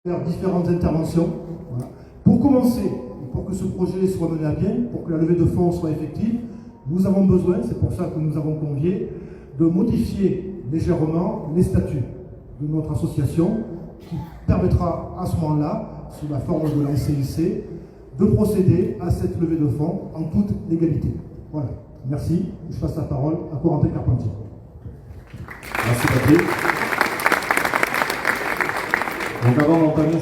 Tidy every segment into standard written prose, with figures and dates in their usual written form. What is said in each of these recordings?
faire différentes interventions. Voilà. Pour commencer, pour que ce projet soit mené à bien, pour que la levée de fonds soit effective, nous avons besoin, c'est pour ça que nous avons convié, de modifier légèrement les statuts de notre association, qui permettra à ce moment-là, sous la forme de la SCIC, de procéder à cette levée de fonds en toute légalité. Voilà. Merci. Je passe la parole à Corentin Carpentier. Merci Patrick. Donc avant d'entamer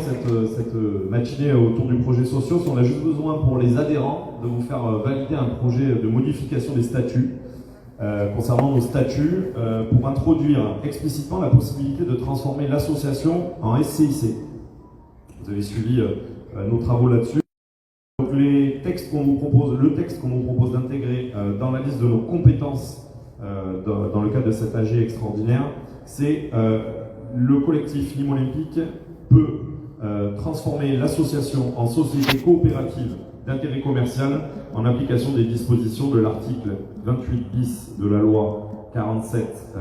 cette matinée autour du projet Socios, on a juste besoin pour les adhérents de vous faire valider un projet de modification des statuts concernant nos statuts pour introduire explicitement la possibilité de transformer l'association en SCIC. Vous avez suivi nos travaux là-dessus. Donc les textes qu'on vous propose, le texte qu'on vous propose d'intégrer dans la liste de nos compétences dans le cadre de cet AG extraordinaire, c'est le collectif Nîmes Olympique peut transformer l'association en société coopérative d'intérêt commercial en application des dispositions de l'article 28 bis de la loi 47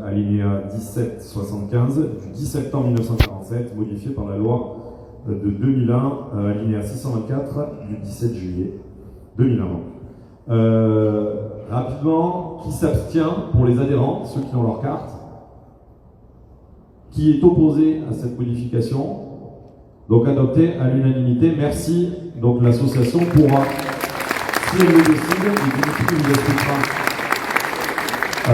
alinéa 1775 du 10 septembre 1947 modifié par la loi de 2001 alinéa 624 du 17 juillet 2001. Rapidement, qui s'abstient pour les adhérents, ceux qui ont leur carte? Qui est opposé à cette modification? Donc adopté à l'unanimité. Merci. Donc l'association pourra, si elle le décide, et qui nous expliquera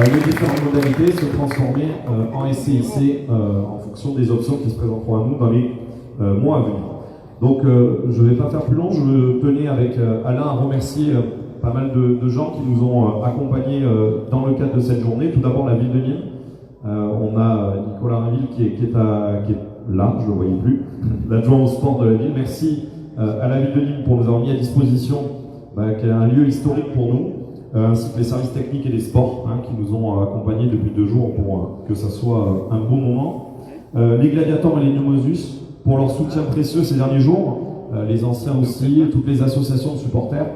les différentes modalités, se transformer en SCIC en fonction des options qui se présenteront à nous dans les mois à venir. Donc je ne vais pas faire plus long. Je tenais avec Alain à remercier pas mal de gens qui nous ont accompagnés dans le cadre de cette journée. Tout d'abord la ville de Nîmes. On a Nicolas Rainville qui est là, je ne le voyais plus, l'adjoint au sport de la ville. Merci à la ville de Nîmes pour nous avoir mis à disposition qui est un lieu historique pour nous, ainsi que les services techniques et des sports qui nous ont accompagnés depuis 2 jours pour que ça soit un beau moment. Les Gladiators et les Numosus pour leur soutien précieux ces derniers jours, les anciens aussi, toutes les associations de supporters,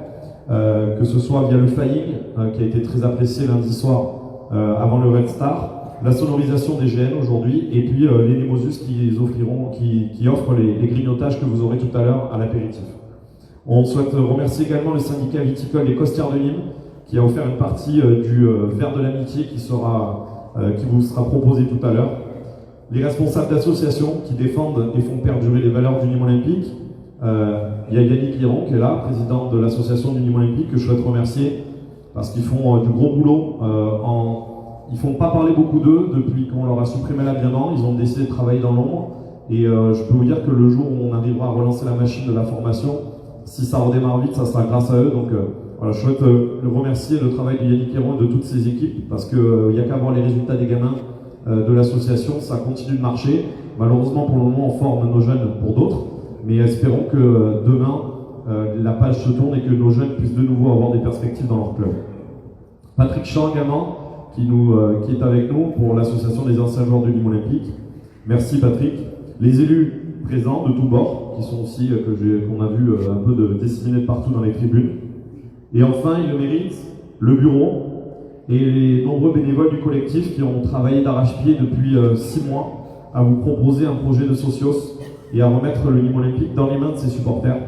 que ce soit via le Flying qui a été très apprécié lundi soir avant le Red Star, la sonorisation des GN aujourd'hui, et puis les Nemosus qui offrent les grignotages que vous aurez tout à l'heure à l'apéritif. On souhaite remercier également le syndicat viticole des Costières de Nîmes, qui a offert une partie du verre de l'amitié qui vous sera proposé tout à l'heure. Les responsables d'associations qui défendent et font perdurer les valeurs du Nîmes Olympique. Il y a Yannick Liron qui est là, président de l'association du Nîmes Olympique, que je souhaite remercier parce qu'ils font du gros boulot ils ne font pas parler beaucoup d'eux depuis qu'on leur a supprimé l'agrément. Ils ont décidé de travailler dans l'ombre. Et je peux vous dire que le jour où on arrivera à relancer la machine de la formation, si ça redémarre vite, ça sera grâce à eux. Donc voilà, je souhaite remercier le travail de Yannick Héron et de toutes ses équipes, parce qu'il n'y a qu'à voir les résultats des gamins de l'association, ça continue de marcher. Malheureusement, pour le moment, on forme nos jeunes pour d'autres. Mais espérons que demain, la page se tourne et que nos jeunes puissent de nouveau avoir des perspectives dans leur club. Patrick Champ également, qui est avec nous pour l'association des anciens joueurs du Nîmes Olympique. Merci Patrick. Les élus présents de tous bords, qui sont aussi, qu'on a vu un peu disséminés partout dans les tribunes. Et enfin, il le mérite, le bureau et les nombreux bénévoles du collectif qui ont travaillé d'arrache-pied depuis 6 mois à vous proposer un projet de Socios et à remettre le Nîmes Olympique dans les mains de ses supporters.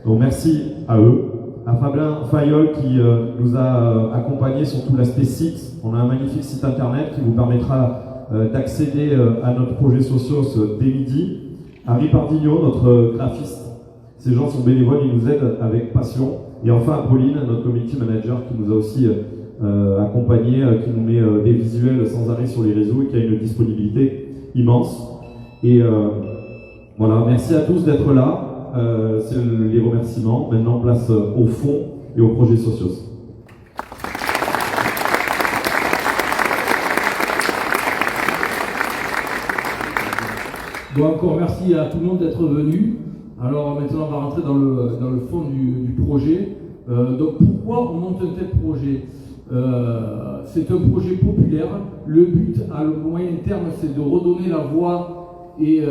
Donc merci à eux. À Fabien Fayol qui nous a accompagnés sur tout l'aspect site. On a un magnifique site internet qui vous permettra d'accéder à notre projet Socios dès midi. À Ripardigno, notre graphiste. Ces gens sont bénévoles, ils nous aident avec passion. Et enfin à Pauline, notre community manager qui nous a aussi accompagnés, qui nous met des visuels sans arrêt sur les réseaux et qui a une disponibilité immense. Et voilà, merci à tous d'être là. C'est les remerciements. Maintenant, place au fond et au projet Socios. Bon, encore merci à tout le monde d'être venu. Alors maintenant, on va rentrer dans le fond du projet. Donc, pourquoi on monte un tel projet? C'est un projet populaire. Le but à moyen terme, c'est de redonner la voix et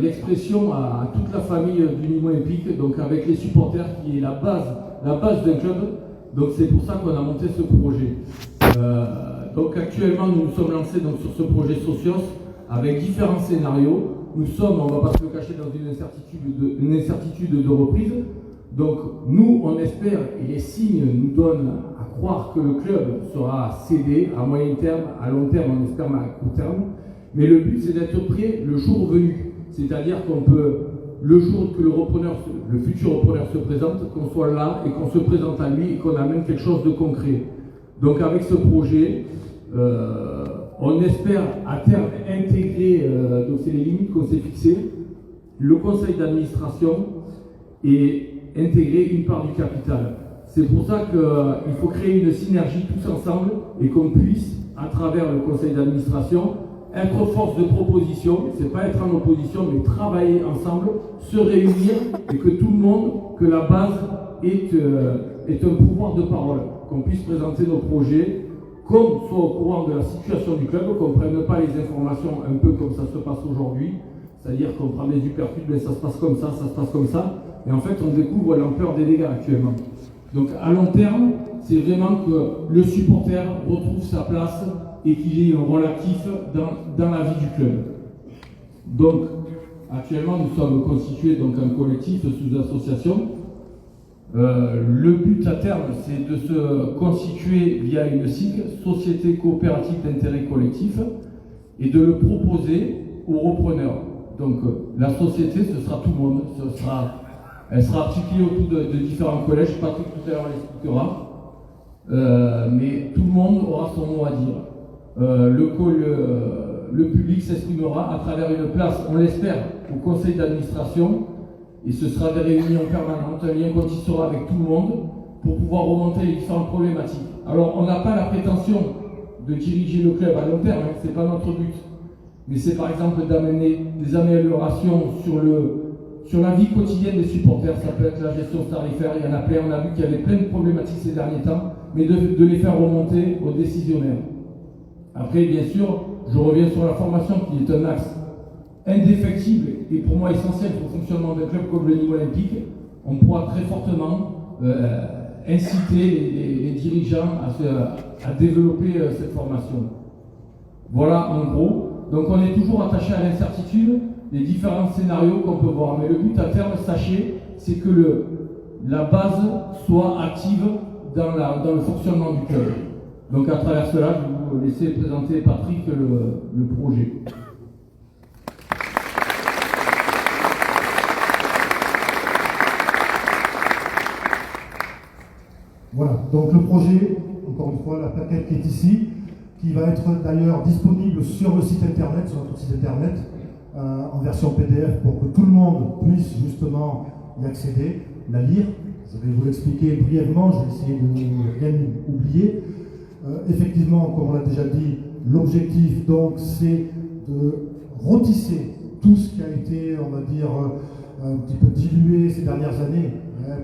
l'expression à toute la famille du Nîmes Olympique, donc avec les supporters qui est la base d'un club. Donc c'est pour ça qu'on a monté ce projet. Donc actuellement nous nous sommes lancés donc, sur ce projet Socios avec différents scénarios. nous sommes, on ne va pas se le cacher, dans une incertitude de reprise. Donc nous, on espère, et les signes nous donnent à croire que le club sera cédé à moyen terme, à long terme, on espère à court terme. Mais le but, c'est d'être prêt le jour venu. C'est-à-dire qu'on peut, le jour que le futur repreneur se présente, qu'on soit là et qu'on se présente à lui et qu'on amène quelque chose de concret. Donc avec ce projet, on espère à terme intégrer, donc c'est les limites qu'on s'est fixées, le conseil d'administration et intégrer une part du capital. C'est pour ça qu'il faut créer une synergie tous ensemble et qu'on puisse, à travers le conseil d'administration, être force de proposition, c'est pas être en opposition, mais travailler ensemble, se réunir et que tout le monde, que la base est un pouvoir de parole, qu'on puisse présenter nos projets, qu'on soit au courant de la situation du club, qu'on ne prenne pas les informations un peu comme ça se passe aujourd'hui, c'est-à-dire qu'on prend des uppercuts, mais ça se passe comme ça se passe comme ça, et en fait on découvre l'ampleur des dégâts actuellement. Donc à long terme, c'est vraiment que le supporter retrouve sa place et qu'il ait un rôle actif dans la vie du club. Donc actuellement nous sommes constitués donc en collectif sous association. Le but à terme, c'est de se constituer via une SIC, Société Coopérative d'Intérêt Collectif, et de le proposer aux repreneurs. Donc la société, ce sera tout le monde, elle sera articulée autour de différents collèges, Patrick tout à l'heure l'expliquera, mais tout le monde aura son mot à dire. Le public s'exprimera à travers une place, on l'espère, au conseil d'administration, et ce sera des réunions permanentes, un lien qu'on tissera avec tout le monde pour pouvoir remonter les différentes problématiques. Alors, on n'a pas la prétention de diriger le club à long terme, hein, ce n'est pas notre but. Mais c'est par exemple d'amener des améliorations sur la vie quotidienne des supporters. Ça peut être la gestion tarifaire, il y en a plein, on a vu qu'il y avait plein de problématiques ces derniers temps, mais de les faire remonter aux décisionnaires. Après, bien sûr, je reviens sur la formation qui est un axe indéfectible et pour moi essentiel pour le fonctionnement d'un club comme le Nîmes Olympique. On pourra très fortement inciter les dirigeants à développer cette formation. Voilà en gros. Donc on est toujours attaché à l'incertitude, les différents scénarios qu'on peut voir. Mais le but à terme, sachez, c'est que la base soit active dans le fonctionnement du club. Donc à travers cela, je vais vous laisser présenter Patrick le projet. Voilà, donc le projet, encore une fois, la plaquette qui est ici, qui va être d'ailleurs disponible sur le site internet, sur notre site internet, en version PDF pour que tout le monde puisse justement y accéder, la lire. Je vais vous l'expliquer brièvement, je vais essayer de ne rien oublier. Effectivement, comme on l'a déjà dit, l'objectif donc c'est de retisser tout ce qui a été, on va dire, un petit peu dilué ces dernières années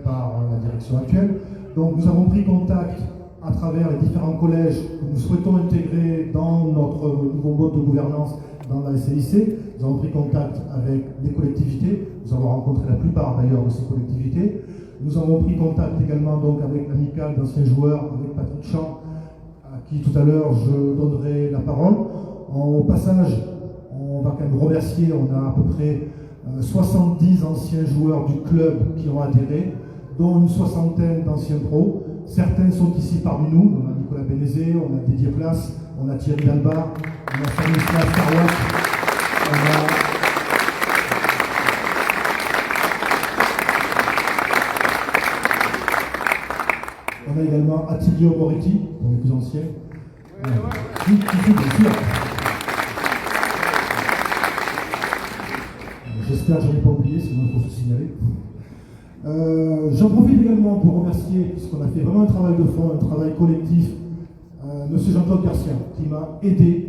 par la direction actuelle. Donc nous avons pris contact à travers les différents collèges que nous souhaitons intégrer dans notre nouveau mode de gouvernance dans la SCIC. Nous avons pris contact avec les collectivités, nous avons rencontré la plupart d'ailleurs de ces collectivités. Nous avons pris contact également donc avec l'amicale d'anciens joueurs, avec Patrick Champ, à qui tout à l'heure je donnerai la parole. Au passage, on va quand même remercier, on a à peu près 70 anciens joueurs du club qui ont adhéré, dont une soixantaine d'anciens pros. Certains sont ici parmi nous. On a Nicolas Bénézé, on a Didier Place, on a Thierry Dalbar, on a Stanislas Carwac, on a également Attilio Moretti, pour les plus anciens. Qui fait bien sûr. J'espère que je n'en ai pas oublié, sinon il faut se signaler. J'en profite également pour remercier, puisqu'on a fait vraiment un travail de fond, un travail collectif, Monsieur Jean-Claude Garcia, qui m'a aidé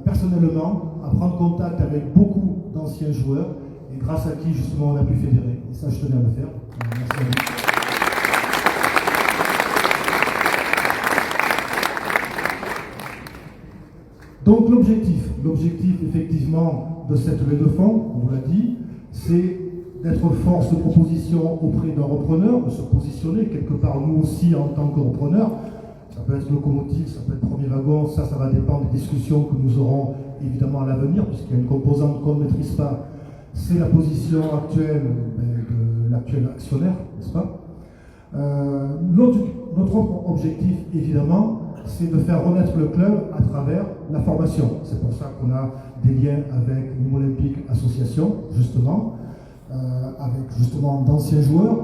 personnellement à prendre contact avec beaucoup d'anciens joueurs, et grâce à qui justement on a pu fédérer. Et ça, je tenais à le faire. Merci à vous. Donc l'objectif effectivement de cette levée de fonds, on vous l'a dit, c'est d'être force de proposition auprès d'un repreneur, de se positionner quelque part nous aussi en tant que repreneur, ça peut être locomotive, ça peut être premier wagon, ça va dépendre des discussions que nous aurons évidemment à l'avenir, puisqu'il y a une composante qu'on ne maîtrise pas, c'est la position actuelle de l'actuel actionnaire, n'est-ce pas? Notre objectif, évidemment, c'est de faire renaître le club à travers la formation. C'est pour ça qu'on a des liens avec Nîmes Olympique Association, justement, avec justement d'anciens joueurs.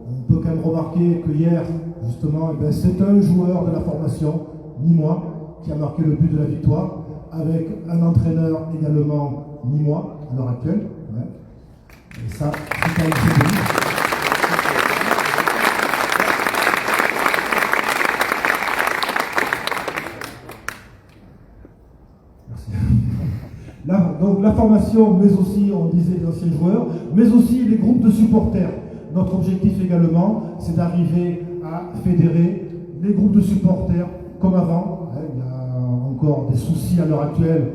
On peut quand même remarquer que hier, justement, c'est un joueur de la formation, nîmois, qui a marqué le but de la victoire, avec un entraîneur également nîmois à l'heure actuelle. Ouais. Et ça, c'est quand même bien. Donc la formation, mais aussi, on disait, les anciens joueurs, mais aussi les groupes de supporters. Notre objectif également, c'est d'arriver à fédérer les groupes de supporters comme avant. Il y a encore des soucis à l'heure actuelle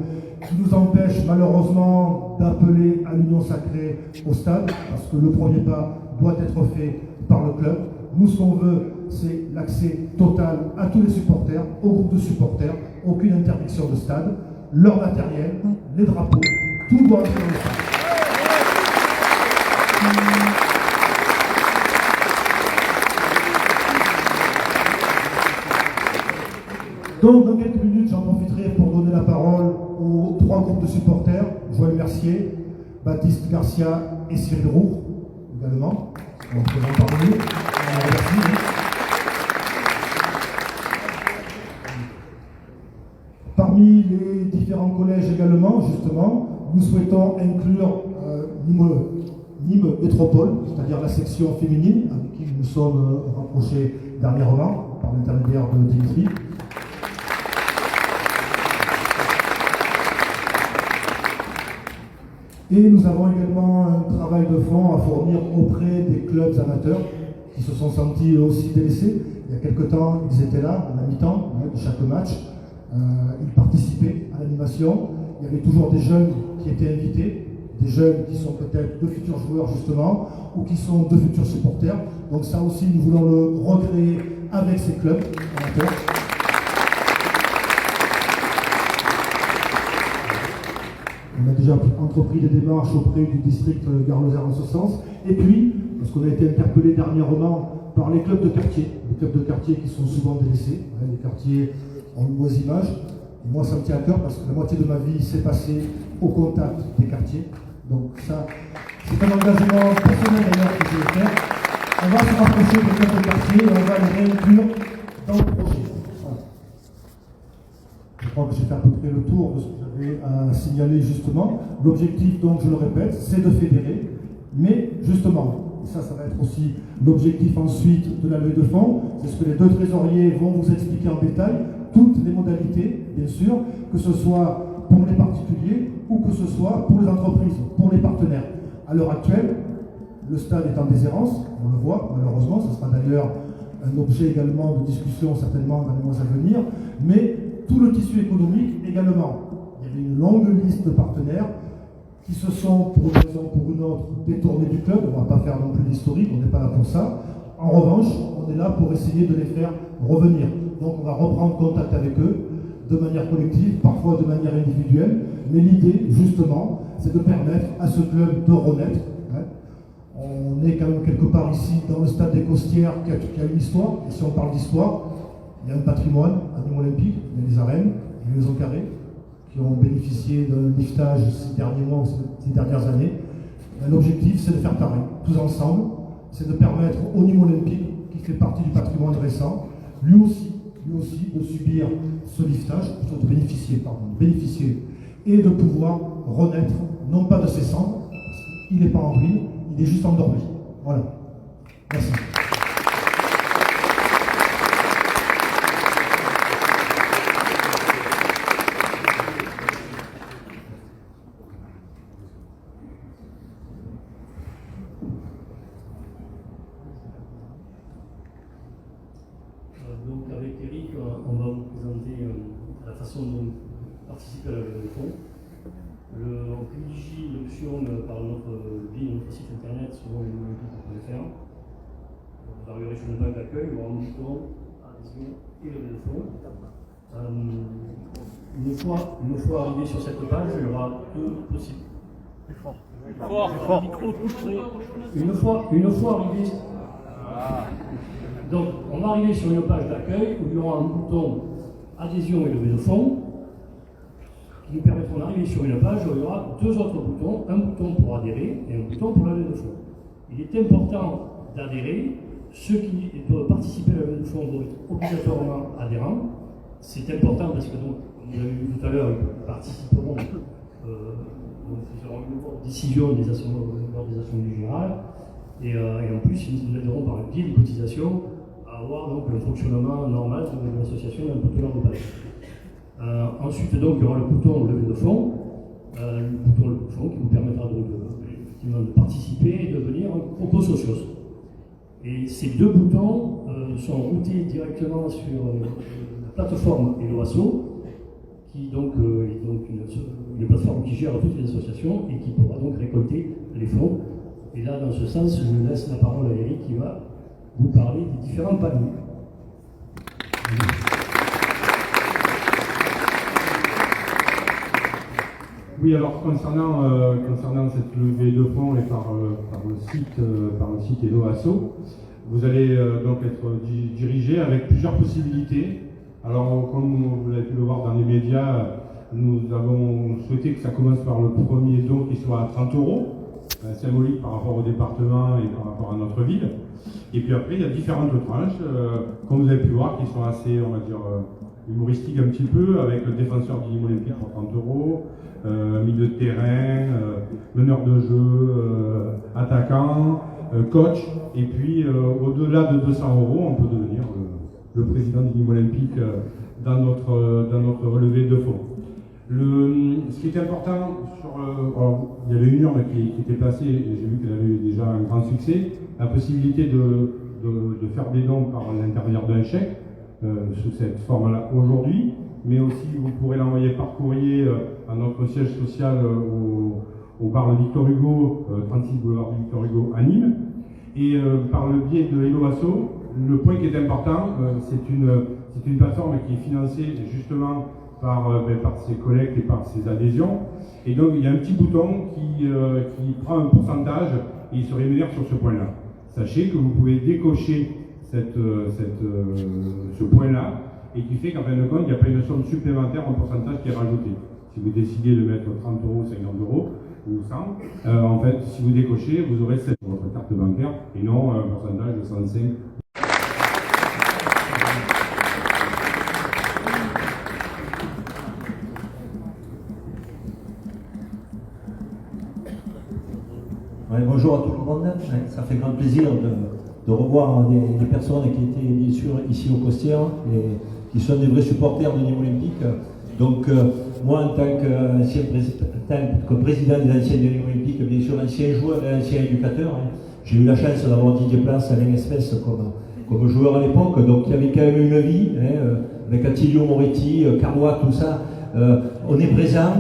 qui nous empêchent malheureusement d'appeler à l'union sacrée au stade, parce que le premier pas doit être fait par le club. Nous, ce qu'on veut, c'est l'accès total à tous les supporters, aux groupes de supporters, aucune interdiction de stade, leur matériel, les drapeaux, tout doit être dans le stade. Donc, dans quelques minutes, j'en profiterai pour donner la parole aux 3 groupes de supporters, Joël Mercier, Baptiste Garcia et Cyril Roux, également. On présente parmi nous. Parmi les différents collèges également, justement, nous souhaitons inclure Nîmes Métropole, c'est-à-dire la section féminine, avec qui nous nous sommes rapprochés dernièrement, par l'intermédiaire de Dimitri. Et nous avons également un travail de fond à fournir auprès des clubs amateurs qui se sont sentis aussi délaissés. Il y a quelque temps, ils étaient là, à la mi-temps de chaque match. Ils participaient à l'animation. Il y avait toujours des jeunes qui étaient invités, des jeunes qui sont peut-être de futurs joueurs justement, ou qui sont de futurs supporters. Donc ça aussi, nous voulons le recréer avec ces clubs amateurs. On a déjà entrepris des démarches auprès du district Gare-Lozère en ce sens. Et puis, parce qu'on a été interpellé dernièrement par les clubs de quartier qui sont souvent délaissés. Les quartiers ont une mauvaise image. Et moi, ça me tient à cœur parce que la moitié de ma vie s'est passée au contact des quartiers. Donc ça, c'est un engagement personnel d'ailleurs que je vais faire. On va se rapprocher des clubs de quartier et on va les réinclure dans le projet. Voilà. Je crois que j'ai fait à peu près le tour de ce que j'avais à signaler justement. L'objectif, donc, je le répète, c'est de fédérer. Mais justement, ça va être aussi l'objectif ensuite de la levée de fonds. C'est ce que les 2 trésoriers vont vous expliquer en détail. Toutes les modalités, bien sûr, que ce soit pour les particuliers ou que ce soit pour les entreprises, pour les partenaires. À l'heure actuelle, le stade est en déshérence, on le voit malheureusement, ce sera d'ailleurs un objet également de discussion certainement dans les mois à venir, mais tout le tissu économique également. Il y avait une longue liste de partenaires qui se sont, pour une raison ou pour une autre, détournés du club. On ne va pas faire non plus l'historique, on n'est pas là pour ça. En revanche, on est là pour essayer de les faire revenir. Donc on va reprendre contact avec eux de manière collective, parfois de manière individuelle. Mais l'idée, justement, c'est de permettre à ce club de renaître. On est quand même quelque part ici dans le stade des Costières qui a une histoire. Et si on parle d'histoire, il y a un patrimoine à Nîmes Olympique, il y a les arènes, il y a les maisons carrées qui ont bénéficié d'un liftage ces derniers mois ou ces dernières années. L'objectif, c'est de faire pareil, tous ensemble. C'est de permettre au Nîmes Olympique, qui fait partie du patrimoine récent, lui aussi de subir ce liftage, plutôt de bénéficier et de pouvoir renaître, non pas de ses cendres, parce qu'il n'est pas en ruine, il est juste endormi. Voilà. Merci. Donc avec Eric, on va vous présenter la façon dont on participe à la levée de fonds. On privilégie l'option par notre site internet sur olympique.fr. Vous arriverez sur une page d'accueil où on montre à adhésion et levée de fonds. Une fois arrivé sur cette page, il y aura deux possibles. Une fois arrivé. Donc, on va arriver sur une page d'accueil où il y aura un bouton adhésion et levée de fonds qui nous permettront d'arriver sur une page où il y aura deux autres boutons, un bouton pour adhérer et un bouton pour la levée de fonds. Il est important d'adhérer. Ceux qui doivent participer à la levée de fonds doivent être obligatoirement adhérents. C'est important parce que, donc, comme vous l'avez vu tout à l'heure, ils participeront aux décisions des assemblées générales. Et en plus, ils nous aideront par le biais des cotisations à avoir donc, un fonctionnement normal de l'association et un peu de leur dépasse. Ensuite, donc, il y aura le bouton levée de fonds, qui vous permettra donc, effectivement de participer et de devenir un co-socios. Et ces deux boutons sont routés directement sur la plateforme Eloasso, qui donc, est donc une plateforme qui gère toutes les associations et qui pourra donc récolter les fonds. Et là, dans ce sens, je laisse la parole à Eric qui va vous parler des différents paniers. Oui, alors concernant cette levée de fonds et par le site Eloasso, vous allez donc être dirigé avec plusieurs possibilités. Alors, comme vous avez pu le voir dans les médias, nous avons souhaité que ça commence par le premier don qui soit à 30 €, symbolique par rapport au département et par rapport à notre ville. Et puis après, il y a différentes tranches, comme vous avez pu voir, qui sont assez, on va dire, humoristiques un petit peu, avec le défenseur du Nîmes Olympique pour 30 €, milieu de terrain, meneur de jeu, attaquant, coach, et puis au-delà de 200 €, on peut devenir le président du Nîmes Olympique dans notre relevée de fonds. Ce qui est important, alors, il y avait une urne qui était placée, et j'ai vu qu'elle avait déjà un grand succès, la possibilité de faire des dons par l'intermédiaire d'un chèque, sous cette forme-là aujourd'hui, mais aussi vous pourrez l'envoyer par courrier à notre siège social au bar de Victor Hugo, 36 boulevard de Victor Hugo à Nîmes. Et par le biais de Eloasso, le point qui est important, c'est une plateforme qui est financée justement par ses collectes et par ses adhésions. Et donc il y a un petit bouton qui prend un pourcentage et il se rémunère sur ce point-là. Sachez que vous pouvez décocher ce point-là et qui fait qu'en fin de compte, il n'y a pas une somme supplémentaire en pourcentage qui est rajoutée. Si vous décidez de mettre 30 €, 50 € ou 100, en fait, si vous décochez, vous aurez votre carte bancaire et non un pourcentage de 105. Ouais, bonjour à tout le monde, ça fait grand plaisir de revoir des personnes qui étaient bien sûr ici au Costières et qui sont des vrais supporters de Nîmes Olympique. Donc moi en tant que président des anciens de Nîmes Olympique, bien sûr ancien joueur et ancien éducateur, j'ai eu la chance d'avoir Didier Place à l'espèce comme joueur à l'époque, donc il y avait quand même une vie, avec Attilio Moretti, Carlois, tout ça, on est présent.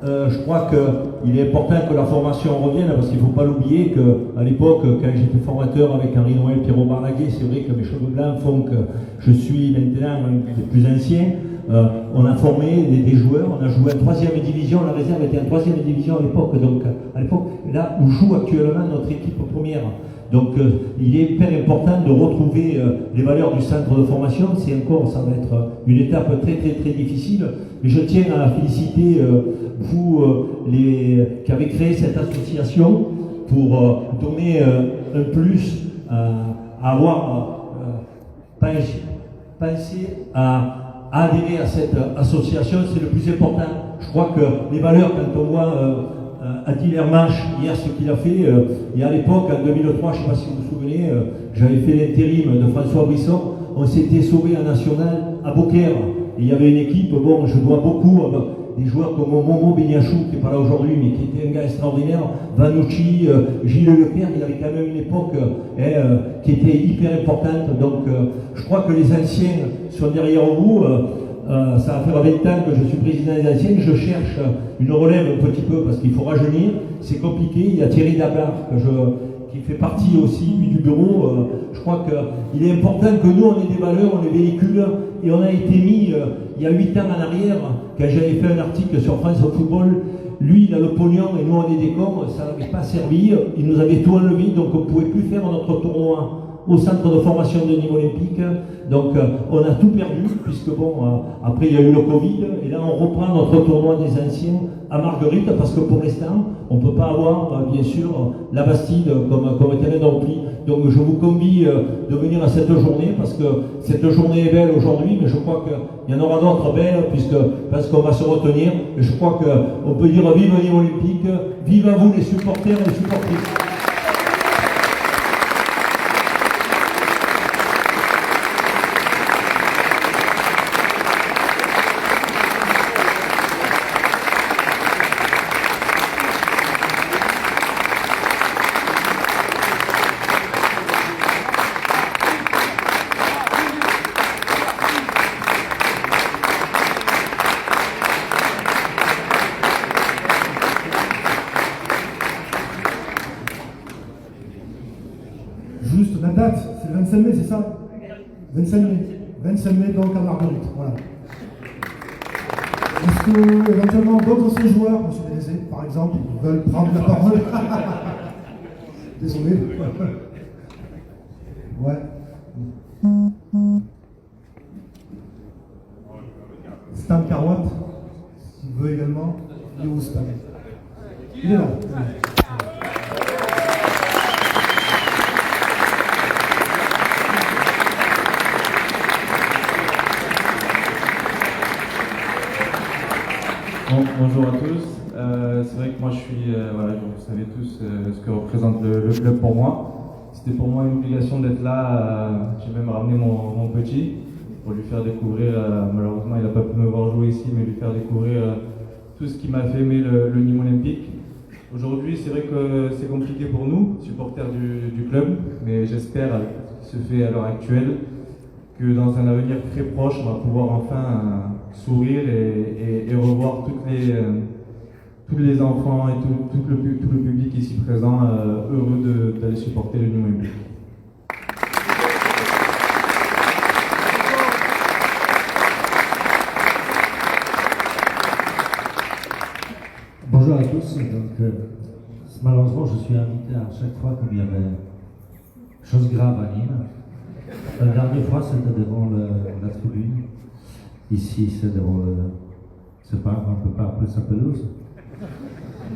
Je crois qu'il est important que la formation revienne parce qu'il ne faut pas l'oublier qu'à l'époque, quand j'étais formateur avec Henri Noël, Pierrot Barlaguet, c'est vrai que mes cheveux blancs font que je suis maintenant un des plus anciens. On a formé des joueurs, on a joué en 3e division, la réserve était en 3e division à l'époque, donc à l'époque, là où joue actuellement notre équipe première. Donc il est hyper important de retrouver les valeurs du centre de formation. Ça va être une étape très très très difficile. Mais je tiens à féliciter vous qui avez créé cette association pour donner un plus à avoir pensé à adhérer à cette association. C'est le plus important. Je crois que les valeurs, quand on voit Adil Hermanche, hier, ce qu'il a fait, et à l'époque, en 2003, je ne sais pas si vous vous souvenez, j'avais fait l'intérim de François Brisson, on s'était sauvé en national à Beaucaire, et il y avait une équipe, bon, je dois beaucoup des joueurs comme Momo Beniachou, qui n'est pas là aujourd'hui, mais qui était un gars extraordinaire, Vanucci, Gilles Leclerc, il avait quand même une époque qui était hyper importante, donc je crois que les anciens sont derrière vous. Ça va faire 20 ans que je suis président des anciens, je cherche une relève un petit peu parce qu'il faut rajeunir, c'est compliqué. Il y a Thierry Dablard qui fait partie aussi lui, du bureau, je crois qu'il est important que nous, on ait des valeurs, on les véhicule, et on a été mis, il y a 8 ans en arrière, quand j'avais fait un article sur France au football, lui, il a le pognon et nous, on est des cons, ça n'avait pas servi, il nous avait tout enlevé, donc on ne pouvait plus faire notre tournoi au centre de formation de Nîmes Olympique. Donc on a tout perdu, puisque bon, après il y a eu le Covid, et là on reprend notre tournoi des anciens à Marguerite, parce que pour l'instant, on ne peut pas avoir, bien sûr, la Bastide comme terrain de repli. Donc je vous convie de venir à cette journée, parce que cette journée est belle aujourd'hui, mais je crois qu'il y en aura d'autres belles, parce qu'on va se retenir, et je crois qu'on peut dire vive Nîmes Olympique, vive à vous les supporters et les supportrices. Juste la date, c'est le 25 mai, c'est ça? 25 mai. 25 mai, donc à Marguerite. Voilà. Est-ce que, éventuellement, d'autres anciens joueurs, M. Bénézé, par exemple, veulent prendre la parole? Désolé. Ouais. Stan Carwatt, s'il veut également. Il est où, Stan? Il est là. Bonjour à tous. C'est vrai que moi je suis, voilà, vous savez tous ce que représente le club pour moi. C'était pour moi une obligation d'être là. J'ai même ramené mon petit pour lui faire découvrir, malheureusement il n'a pas pu me voir jouer ici, mais lui faire découvrir tout ce qui m'a fait aimer le Nîmes Olympique. Aujourd'hui c'est vrai que c'est compliqué pour nous, supporters du club, mais j'espère, avec ce qui se fait à l'heure actuelle, que dans un avenir très proche, on va pouvoir enfin sourire et revoir tous les enfants et tout le public ici présent heureux d'aller supporter le Nîmes Olympique. Bonjour à tous. Donc, malheureusement, je suis invité à chaque fois qu'il y avait chose grave à Nîmes. La dernière fois, c'était devant la tribune. Ici, c'est devant c'est pas, on ne peut pas appeler ça pelouse.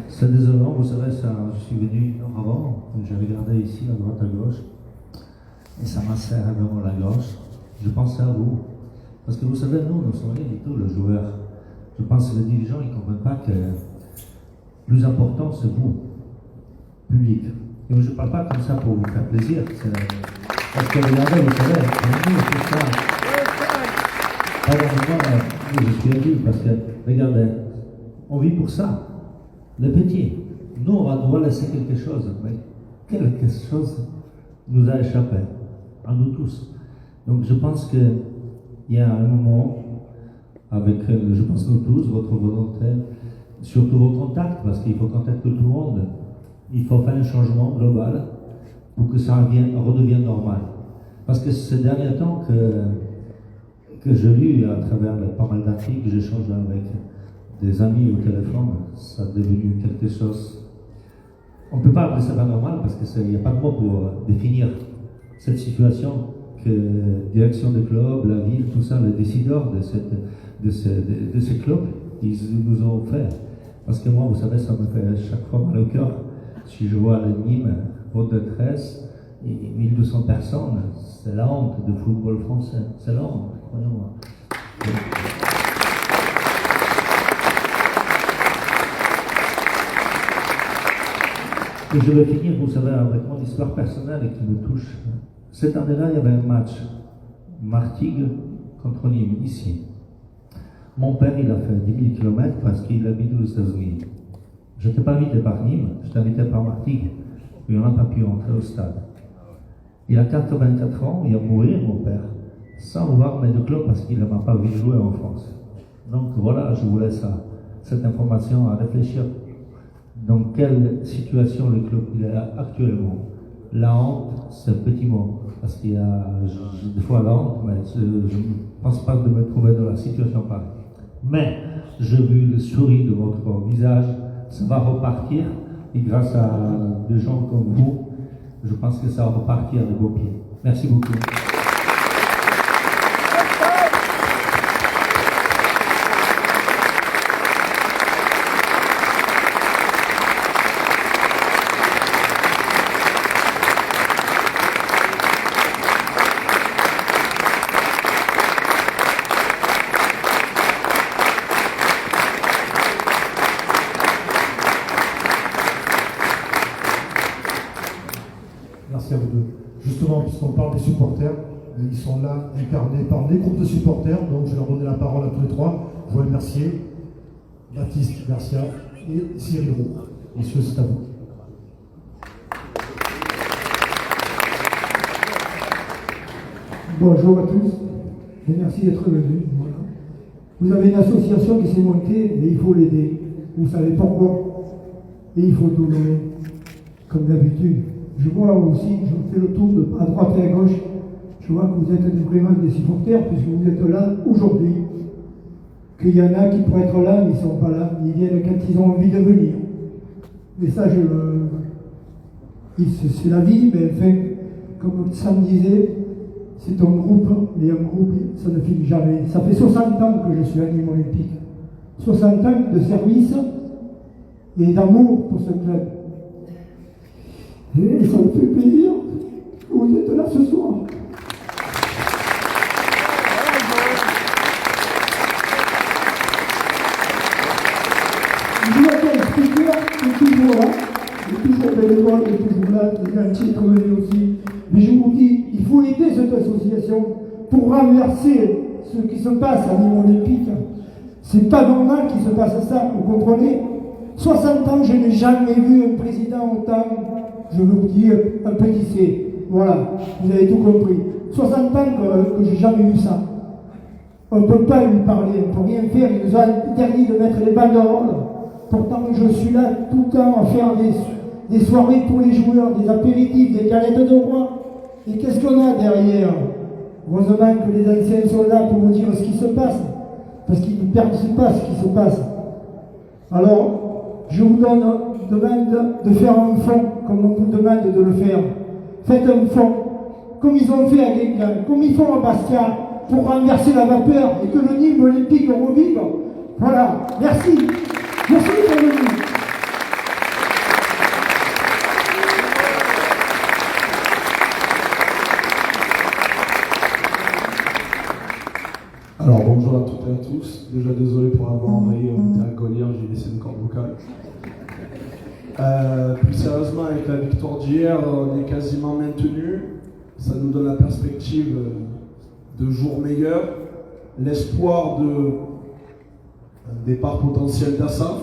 C'est désolant, vous savez, ça, je suis venu une heure avant, j'ai regardé ici, à droite, à gauche, et ça m'a serré devant la gorge. Je pensais à vous. Parce que vous savez, nous sommes rien du tout, le joueur. Je pense que les dirigeants, ils ne comprennent pas que le plus important, c'est vous, public. Et je ne parle pas comme ça pour vous faire plaisir. Parce que regardez, vous savez, nous, c'est ça. Alors moi, je suis ému parce que, regardez, on vit pour ça. Les petits, nous, on doit laisser quelque chose. Mais quelque chose nous a échappé, à nous tous. Donc je pense qu'il y a un moment, avec, je pense nous tous, votre volonté, surtout vos contacts, parce qu'il faut contacter tout le monde. Il faut faire un changement global pour que ça redevienne normal. Parce que ces derniers temps que je lis à travers pas mal d'articles, j'échange avec des amis au téléphone, ça a devenu quelque chose. On ne peut pas appeler ça pas normal parce qu'il n'y a pas de mots pour définir cette situation que la direction des clubs, la ville, tout ça, les décideurs de ces clubs, ils nous ont fait. Parce que moi, vous savez, ça me fait chaque fois mal au cœur. Si je vois le Nîmes, faute de 13, et 1200 personnes, c'est la honte du football français. C'est la honte, croyez-moi. Et je vais finir, vous savez, avec mon histoire personnelle qui me touche. Cette année-là, il y avait un match, Martigues contre Nîmes, ici. Mon père, il a fait 10 000 km parce qu'il habite aux États-Unis. Je n'étais pas invité par Nîmes, j'étais invité par Martigues. Et on n'a pas pu entrer au stade. Il a 84 ans, il a mouru, mon père, sans voir mes deux clubs parce qu'il ne m'a pas vu jouer en France. Donc voilà, je vous laisse cette information à réfléchir dans quelle situation le club il est actuellement. la honte, c'est un petit mot. Parce qu'il y a des fois la honte, mais je ne pense pas de me trouver dans la situation pareille. Mais j'ai vu le sourire de votre visage, ça va repartir. Et grâce à des gens comme vous, je pense que ça va repartir de vos pieds. Merci beaucoup. Merci à vous deux. Justement, puisqu'on parle des supporters, ils sont là incarnés par des groupes de supporters, donc je vais leur donner la parole à tous les trois. Joël Mercier, Baptiste Garcia et Cyril Roux. Messieurs, c'est à vous. Bonjour à tous et merci d'être venus. Voilà. Vous avez une association qui s'est montée, mais il faut l'aider. Vous savez pourquoi? Et il faut tout donner, comme d'habitude. Je vois aussi, je fais le tour à droite et à gauche, je vois que vous êtes vraiment des supporters, puisque vous êtes là aujourd'hui. Qu'il y en a qui pourraient être là, mais ils ne sont pas là. Ils viennent quand ils ont envie de venir. Mais ça, c'est la vie, mais enfin, comme Sam disait, c'est un groupe, mais un groupe, ça ne finit jamais. Ça fait 60 ans que je suis à Nîmes Olympique. 60 ans de service et d'amour pour ce club. Et ça me fait plaisir que vous êtes là ce soir. Je vous appelle speaker, est toujours là, il est toujours bénévole, il est toujours là, il est gentil comme lui aussi. Mais je vous dis, il faut aider cette association pour renverser ce qui se passe à Nîmes Olympique. C'est pas normal qu'il se passe ça, vous comprenez? 60 ans, je n'ai jamais vu un président autant, je veux vous dire, un petit C. Voilà, vous avez tout compris. 60 ans que j'ai jamais vu ça. On ne peut pas lui parler, on ne peut rien faire, il nous a interdit de mettre les banderoles. Pourtant, je suis là tout le temps à faire des soirées pour les joueurs, des apéritifs, des galettes de roi. Et qu'est-ce qu'on a derrière? Heureusement que les anciens sont là pour vous dire ce qui se passe, parce qu'ils ne perçoivent pas ce qui se passe. Alors, je vous demande de faire un fonds, comme on vous demande de le faire. Faites un fonds, comme ils ont fait à Guingamp, comme ils font à Bastia, pour renverser la vapeur et que le Nîmes Olympique revive. Voilà, merci. Merci d'être venu. Alors bonjour à toutes et à tous, déjà désolé pour avoir envoyé à Gaulière, j'ai laissé une corde vocale. Plus sérieusement, avec la victoire d'hier, on est quasiment maintenu, ça nous donne la perspective de jours meilleurs, l'espoir de départ potentiel d'Assaf,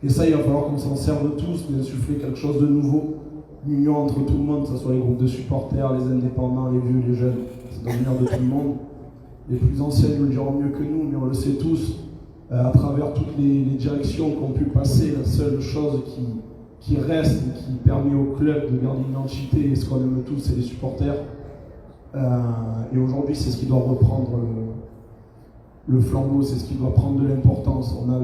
et ça il va falloir qu'on s'en serve tous, d'insuffler quelque chose de nouveau, l'union entre tout le monde, que ce soit les groupes de supporters, les indépendants, les vieux, les jeunes, c'est dans l'honneur de tout le monde. Les plus anciens nous le diront mieux que nous, mais on le sait tous, à travers toutes les directions qui ont pu passer, la seule chose qui reste et qui permet au club de garder une identité, et ce qu'on aime tous, c'est les supporters. Et aujourd'hui, c'est ce qui doit reprendre le flambeau, c'est ce qui doit prendre de l'importance. On a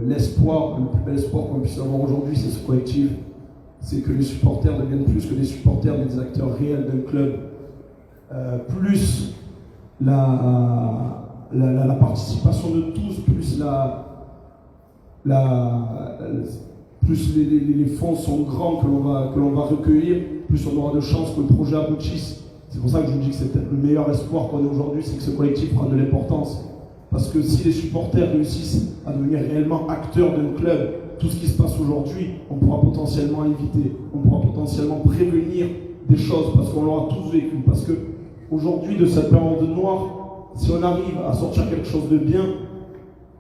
l'espoir, le plus bel espoir qu'on puisse avoir aujourd'hui, c'est ce collectif. C'est que les supporters deviennent plus que des supporters, mais des acteurs réels d'un club. Plus la participation de tous, plus plus les fonds sont grands que l'on va recueillir, plus on aura de chances que le projet aboutisse. C'est pour ça que je vous dis que c'est peut-être le meilleur espoir qu'on ait aujourd'hui, c'est que ce collectif prenne de l'importance. Parce que si les supporters réussissent à devenir réellement acteurs d'un club, tout ce qui se passe aujourd'hui, on pourra potentiellement éviter, on pourra potentiellement prévenir des choses, parce qu'on l'aura tous vécu. Parce que aujourd'hui, de cette période noire, si on arrive à sortir quelque chose de bien,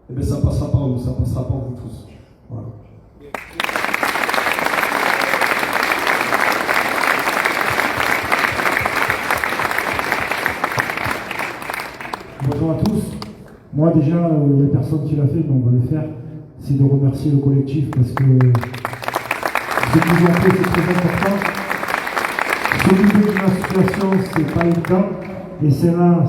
eh bien ça passera par vous, ça passera par vous tous. Voilà. Bonjour à tous. Moi déjà, il n'y a personne qui l'a fait, mais on va le faire. C'est de remercier le collectif parce que ce qu'ils ont fait, c'est très important. S'occuper d'une association, c'est pas évident. Et c'est là,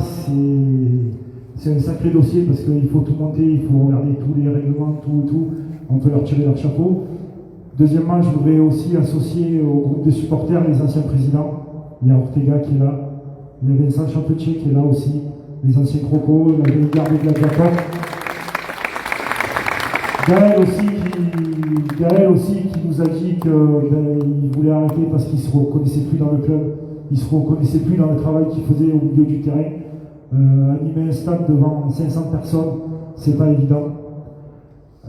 c'est un sacré dossier parce qu'il faut tout monter, il faut regarder tous les règlements, tout. On peut leur tirer leur chapeau. Deuxièmement, je voudrais aussi associer au groupe de supporters les anciens présidents. Il y a Ortega qui est là, il y a Vincent Champetier qui est là aussi, les anciens crocos, la vieille garde Gladiator. Gaël aussi qui nous a dit qu'il voulait arrêter parce qu'il ne se reconnaissait plus dans le club, il ne se reconnaissait plus dans le travail qu'il faisait au milieu du terrain. Animer un stade devant 500 personnes, c'est pas évident.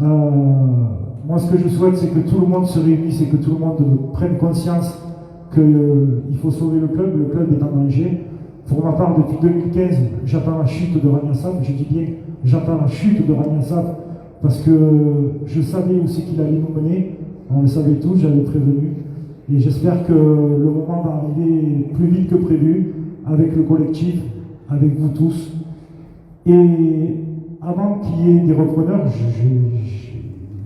Moi, ce que je souhaite, c'est que tout le monde se réunisse et que tout le monde prenne conscience qu'il faut sauver le club est en danger. Pour ma part, depuis 2015, j'attends la chute de Rania Saf. Je dis bien, j'attends la chute de Rania Saf parce que je savais aussi qu'il allait nous mener. On le savait tous, j'avais prévenu. Et j'espère que le moment va arriver plus vite que prévu, avec le collectif, avec vous tous. Et avant qu'il y ait des repreneurs,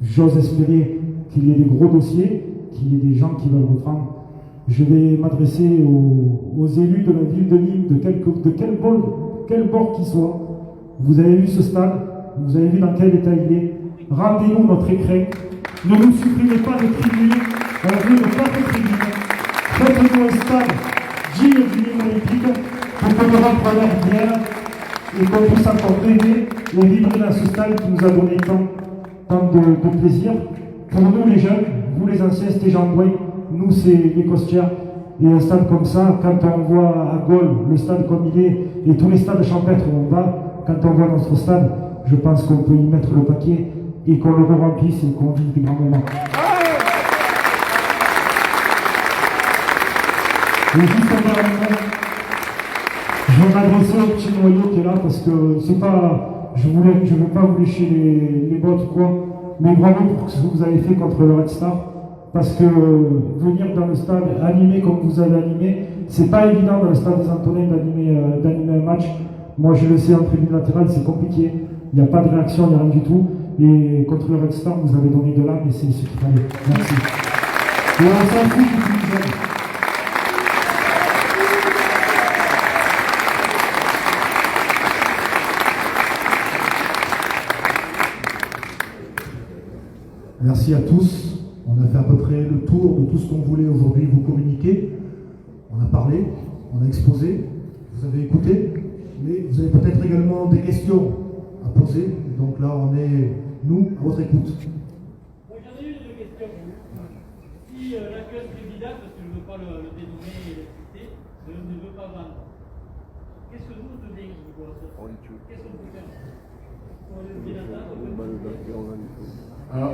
j'ose espérer qu'il y ait des gros dossiers, qu'il y ait des gens qui veulent reprendre. Je vais m'adresser aux élus de la ville de Nîmes, de quel bord qu'il soit. Vous avez vu ce stade, vous avez vu dans quel état il est. Rendez-nous notre écrin. Ne nous supprimez pas de tribunes. On veut ne pas de tribunes. Faites-nous un stade digne du Nîmes olympique pour que nos repreneurs viennent et qu'on puisse encore rêver et vibrer dans ce stade qui nous a donné tant de plaisir. Pour nous les jeunes, vous les anciens, c'était Jean Douin. Nous, c'est les Costières. Et un stade comme ça, quand on voit à Gaulle le stade comme il est, et tous les stades champêtres où on va, quand on voit notre stade, je pense qu'on peut y mettre le paquet et qu'on le remplisse et qu'on vive des grands moments. Et juste je vais m'adresser au petit noyau qui est là parce que c'est pas. Je veux pas vous lécher les bottes ou quoi, mais bravo pour ce que vous avez fait contre le Red Star. Parce que venir dans le stade animé comme vous avez animé, c'est pas évident dans le stade des Antonins d'animer un match. Moi je le sais en tribune latérale, c'est compliqué. Il n'y a pas de réaction, il n'y a rien du tout. Et contre le Red Star, vous avez donné de l'âme et c'est ce qu'il fallait. Merci. Et on s'en fout du plus jeune. Merci à tous. On a fait à peu près le tour de tout ce qu'on voulait aujourd'hui vous communiquer. On a parlé, on a exposé, vous avez écouté, mais vous avez peut-être également des questions à poser. Donc là, on est, nous, à votre écoute. J'en ai une question. Si la caisse président, parce que je ne veux pas le dénommer et le citer, ne veut pas vendre, qu'est-ce que vous donnez Qu'est-ce qu'on peut faire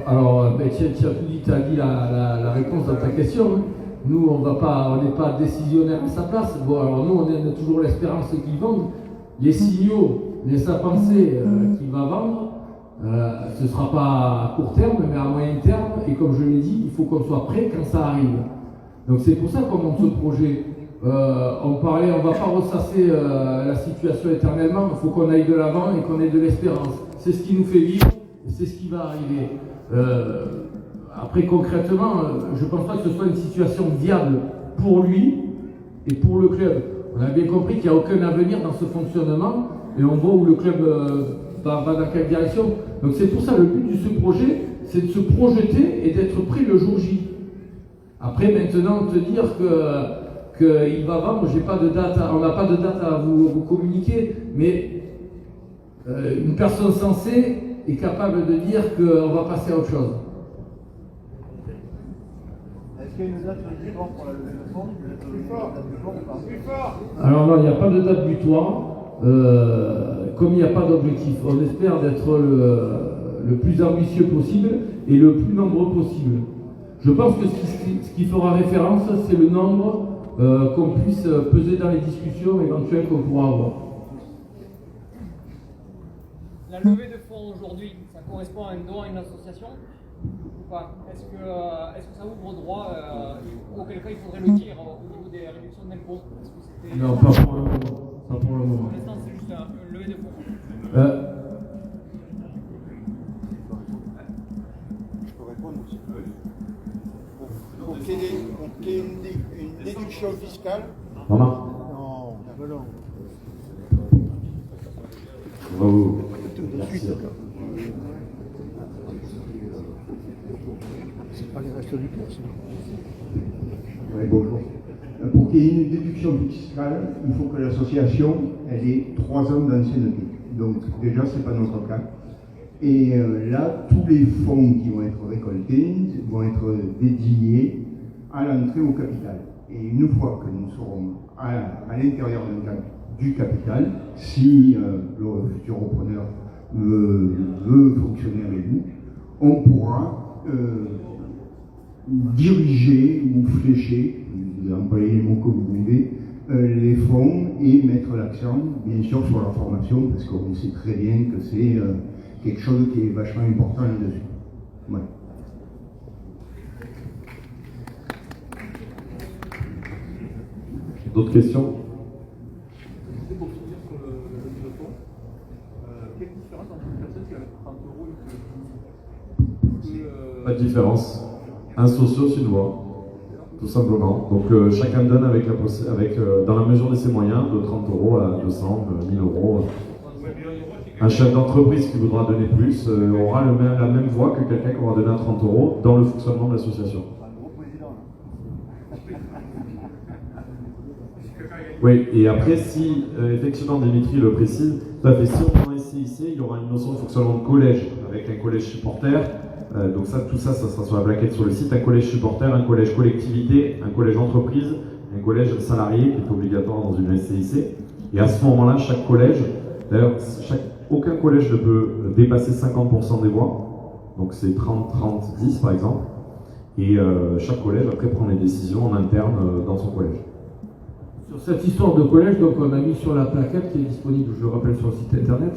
Alors, tu as dit la réponse à ta question. Nous, on n'est pas décisionnaire à sa place. Bon, alors nous, on a toujours l'espérance qu'ils vendent. Les signaux laissent à penser qu'il va vendre. Ce ne sera pas à court terme, mais à moyen terme. Et comme je l'ai dit, il faut qu'on soit prêt quand ça arrive. Donc c'est pour ça qu'on monte ce projet. On ne va pas ressasser la situation éternellement. Il faut qu'on aille de l'avant et qu'on ait de l'espérance. C'est ce qui nous fait vivre. C'est ce qui va arriver. Après, concrètement, je ne pense pas que ce soit une situation viable pour lui et pour le club. On a bien compris qu'il n'y a aucun avenir dans ce fonctionnement et on voit où le club va dans quelle direction. Donc c'est pour ça le but de ce projet, c'est de se projeter et d'être prêt le jour J. Après, maintenant, te dire qu'il va vendre, on n'a pas de date à vous communiquer, mais une personne sensée est capable de dire qu'on va passer à autre chose. Est-ce qu'il y a une date butoir pour la levée de fonds? Plus fort. Alors non, il n'y a pas de date butoir. Comme il n'y a pas d'objectif, on espère d'être le plus ambitieux possible et le plus nombreux possible. Je pense que ce qui fera référence, c'est le nombre qu'on puisse peser dans les discussions éventuelles qu'on pourra avoir. La levée de fonds aujourd'hui, ça correspond à un don à une association ou pas? Est-ce que ça ouvre droit, auquel cas il faudrait le dire au niveau des réductions d'impôts? Non, pas pour le moment. Pas pour le moment. Pour l'instant, c'est juste une levée de fonds. Je peux répondre aussi. pour qu'il y ait une déduction fiscale. Romain. Bravo. Merci. C'est pas les restes du cours, Oui, bonjour. Pour qu'il y ait une déduction fiscale, il faut que l'association elle ait 3 ans d'ancienneté. Donc déjà, ce n'est pas notre cas. Et là, tous les fonds qui vont être récoltés vont être dédiés à l'entrée au capital. Et une fois que nous serons à l'intérieur du capital, si le futur repreneur veut fonctionner avec nous, on pourra diriger ou flécher, vous employez les mots que vous voulez, les fonds et mettre l'accent, bien sûr, sur la formation, parce qu'on sait très bien que c'est quelque chose qui est vachement important là-dessus. Ouais. D'autres questions? Pour finir sur le fond, quelle différence entre une personne qui a 30 euros et Pas de différence. Un socio-suédois, tout simplement. Donc chacun donne dans la mesure de ses moyens, de 30 euros à 200, 1000 euros. Un chef d'entreprise qui voudra donner plus aura la même voix que quelqu'un qui aura donné à 30 euros dans le fonctionnement de l'association. Oui, et après, si effectivement Dimitri le précise, tout à fait, si on prend un SCIC, il y aura une notion de fonctionnement de collège, avec un collège supporter. Donc tout ça sera sur la plaquette sur le site, un collège supporter, un collège collectivité, un collège entreprise, un collège salarié qui est obligatoire dans une SCIC. Et à ce moment-là, chaque collège, d'ailleurs, aucun collège ne peut dépasser 50% des voix, donc c'est 30, 30, 10 par exemple. Et chaque collège après prend les décisions en interne dans son collège. Sur cette histoire de collège, donc on a mis sur la plaquette qui est disponible, je le rappelle, sur le site internet.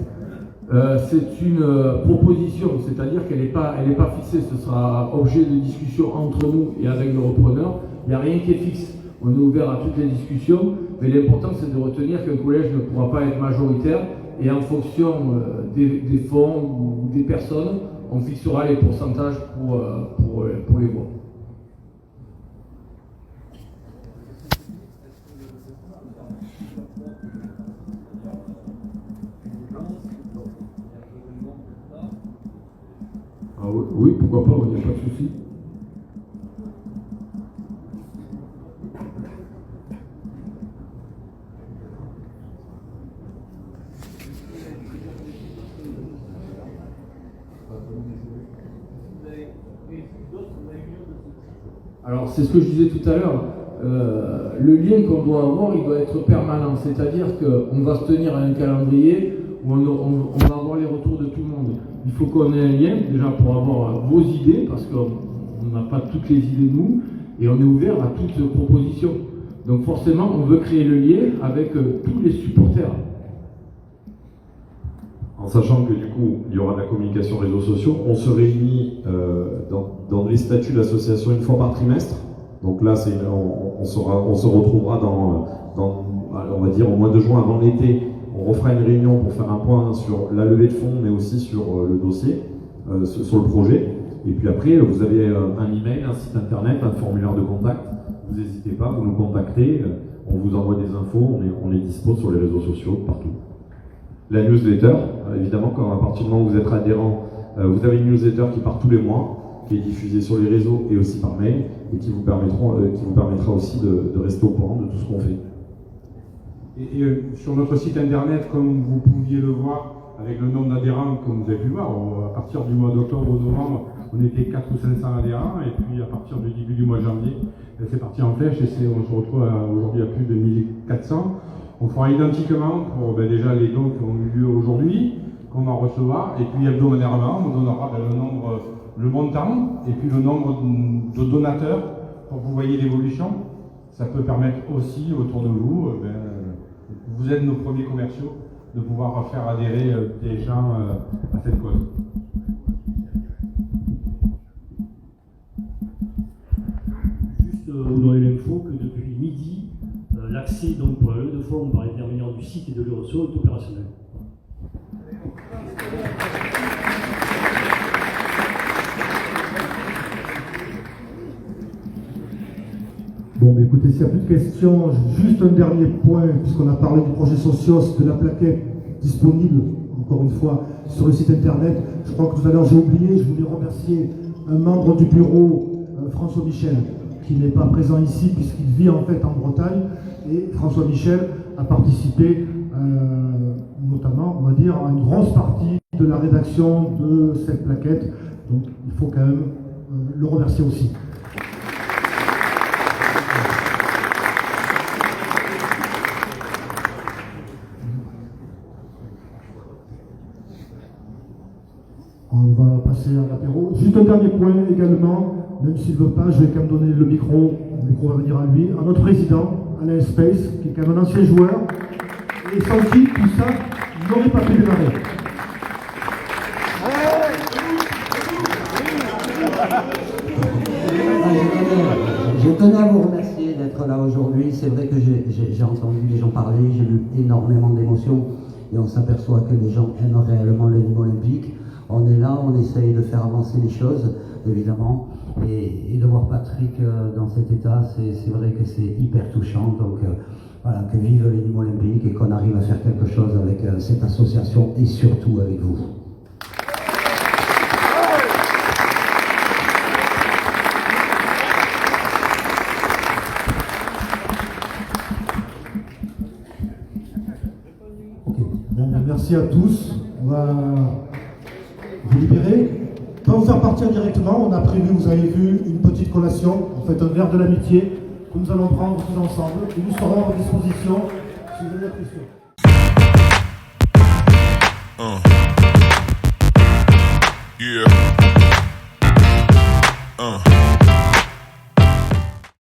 C'est une proposition, c'est-à-dire qu'elle n'est pas fixée, ce sera objet de discussion entre nous et avec le repreneur. Il n'y a rien qui est fixe. On est ouvert à toutes les discussions, mais l'important c'est de retenir qu'un collège ne pourra pas être majoritaire et en fonction des fonds ou des personnes, on fixera les pourcentages pour les voix. Ah oui, pourquoi pas, il n'y a pas de souci. Alors c'est ce que je disais tout à l'heure, le lien qu'on doit avoir, il doit être permanent, c'est-à-dire qu'on va se tenir à un calendrier où on va avoir les retours de tout le monde. Il faut qu'on ait un lien, déjà pour avoir vos idées, parce qu'on n'a pas toutes les idées de nous, et on est ouvert à toute proposition. Donc forcément, on veut créer le lien avec tous les supporters. En sachant que du coup, il y aura de la communication réseaux sociaux, on se réunit dans les statuts de l'association une fois par trimestre. Donc là, on se retrouvera on va dire au mois de juin avant l'été. On refera une réunion pour faire un point sur la levée de fonds, mais aussi sur le dossier, sur le projet. Et puis après, vous avez un email, un site internet, un formulaire de contact. Vous n'hésitez pas, vous nous contactez, on vous envoie des infos, on est dispo sur les réseaux sociaux, partout. La newsletter, évidemment, quand à partir du moment où vous êtes adhérent, vous avez une newsletter qui part tous les mois, qui est diffusée sur les réseaux et aussi par mail, et qui vous permettra aussi de rester au courant de tout ce qu'on fait. Et sur notre site internet, comme vous pouviez le voir, avec le nombre d'adhérents, comme vous avez pu le voir, à partir du mois d'octobre ou novembre, on était 400 ou 500 adhérents, et puis à partir du début du mois de janvier, c'est parti en flèche, et on se retrouve aujourd'hui à plus de 1400. On fera identiquement pour déjà les dons qui ont eu lieu aujourd'hui, qu'on va recevoir, et puis hebdomadairement, on donnera le montant, et puis le nombre de donateurs, pour que vous voyez l'évolution. Ça peut permettre aussi, autour de vous, vous êtes nos premiers commerciaux, de pouvoir faire adhérer des gens à cette cause. Juste vous donner l'info que depuis midi, l'accès donc pour la levée de fonds par l'intermédiaire du site et de l'Euroso est opérationnel. Bon, mais écoutez, s'il n'y a plus de questions, juste un dernier point, puisqu'on a parlé du projet Socios, de la plaquette disponible, encore une fois, sur le site internet. Je crois que tout à l'heure j'ai oublié, je voulais remercier un membre du bureau, François Michel, qui n'est pas présent ici puisqu'il vit en fait en Bretagne. Et François Michel a participé notamment, on va dire, à une grosse partie de la rédaction de cette plaquette. Donc il faut quand même le remercier aussi. On va passer à l'apéro. Juste un dernier point également, même s'il ne veut pas, je vais quand même donner le micro va venir à lui, à notre président, Alain Space, qui est quand même un ancien joueur, et sans qui tout ça n'aurait pas pu démarrer. Je tenais à vous remercier d'être là aujourd'hui. C'est vrai que j'ai entendu les gens parler, j'ai vu énormément d'émotions et on s'aperçoit que les gens aiment réellement le niveau olympique. On est là, on essaye de faire avancer les choses, évidemment, et de voir Patrick dans cet état, c'est vrai que c'est hyper touchant. Donc voilà, que vive les niveau olympiques et qu'on arrive à faire quelque chose avec cette association et surtout avec vous. Merci à tous. On va vous libérer. On va vous faire partir directement. On a prévu, vous avez vu, une petite collation, en fait un verre de l'amitié que nous allons prendre tous ensemble et nous serons à votre disposition si vous avez la pression. Yeah.